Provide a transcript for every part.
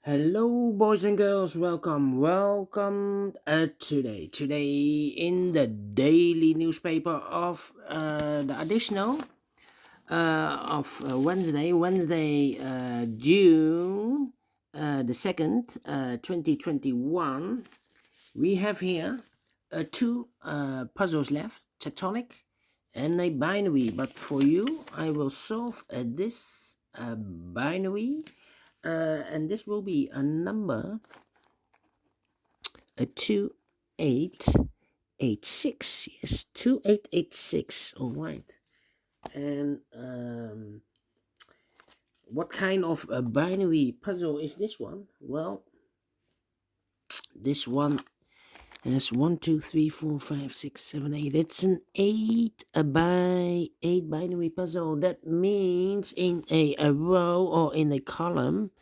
Hello, boys and girls. Welcome. Today in the daily newspaper of the additional of Wednesday, June the 2nd, 2021. We have here two puzzles left: tectonic and a binary. But for you, I will solve this binary. And this will be a number 2886. Yes, 2886. All right. And what kind of a binary puzzle is this one? Well, this one has 1, 2, 3, 4, 5, 6, 7, 8. It's an 8 by 8 binary puzzle. That means in a row or in a column,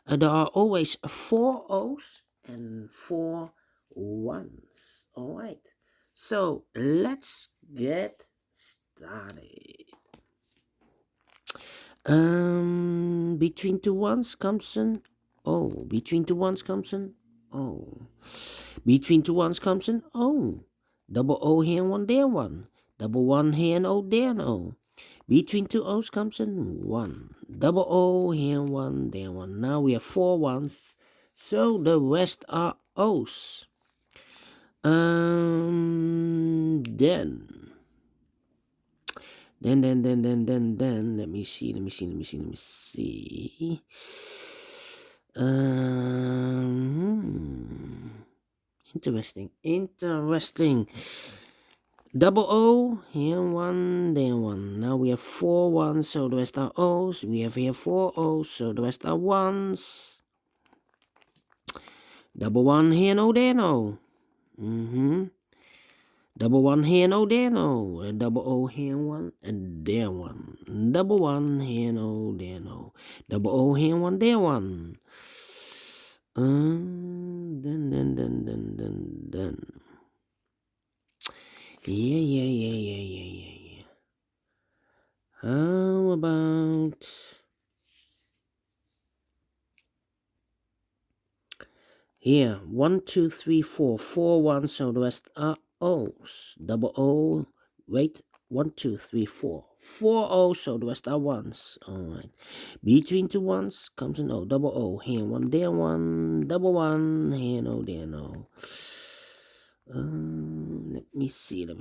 there are always 4 O's and 4 1s. All right. So let's get started. Between two ones comes an O. Between two ones comes an O. Between two ones comes an O. Double O here and one there one. Double one here and O there and O. Between two O's comes an 1. Double O here, 1 there, 1. Now we have 4 ones, so the rest are O's. Then, let me see. Interesting. Double O, here 1, there 1. Now we have 4 ones, so the rest are O's. We have here 4 O's, so the rest are 1s. Double 1 here, no, there, no. Double 1 here, no, there, no. Double O here, 1, and there 1. Double 1 here, no, there, no. Double O here, 1, there 1. Then. Yeah. How about here? 1, 2, 3, 4. 4 1, so the rest are O's. Double O. Wait. 1, 2, 3, 4. 4 O's, so the rest are 1s. Alright. Between two ones comes an O. Double O. Here 1, there 1. Double 1. Here no, there no. Let me see. 3.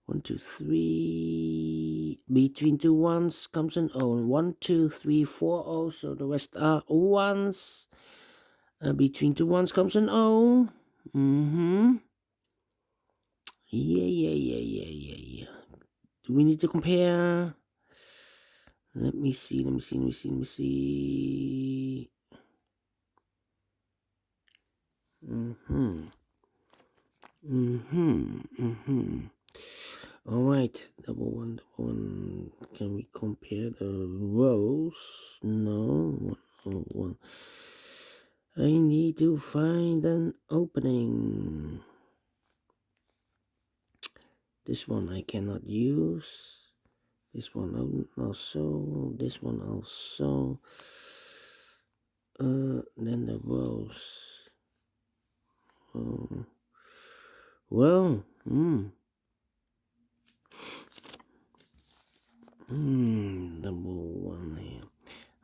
1, 2, 3. Between two ones comes an O. 1, 2, 3, 4 O. So the rest are ones. Between two ones comes an O. Yeah. Do we need to compare? Let me see. All right, double one. Can we compare the rows? No, one. I need to find an opening. This one I cannot use. This one also. This one also. Then the rows. Well, double one here.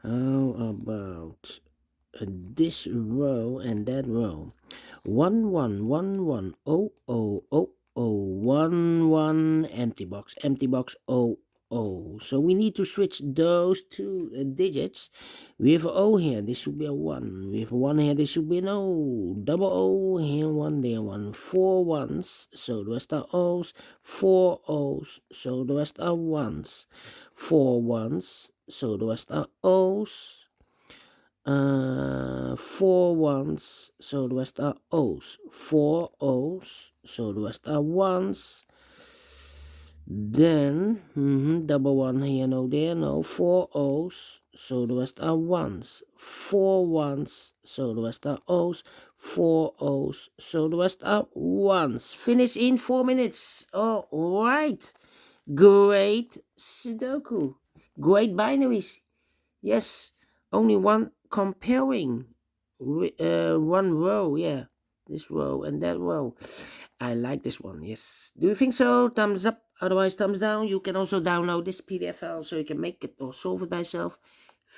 How about this row and that row? 1 1 1 1 0 0 0 1 1 empty box 0 0. So we need to switch those two digits. We have O here, this should be a 1. We have 1 here, this should be an O. Double O here, 1 there, 1. 4 ones, so the rest are O's. 4 O's, so the rest are 1s. 4 ones, so the rest are O's. 4 ones, so the rest are O's. 4 O's, so the rest are 1s. Then, double 1 here, no there, no. 4 O's, so the rest are 1s. 4 1s, so the rest are O's. 4 O's, so the rest are 1s. Finish in 4 minutes. All right. Great Sudoku. Great binaries. Yes, only one comparing. One row, yeah. This row and that row. I like this one, yes. Do you think so? Thumbs up, otherwise thumbs down. You can also download this PDF file so you can make it or solve it by yourself.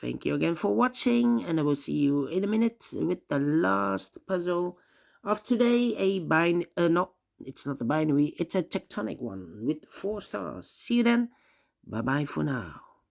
Thank you again for watching, and I will see you in a minute with the last puzzle of today. No, it's not a binary, it's a tectonic one with 4 stars. See you then. Bye bye for now.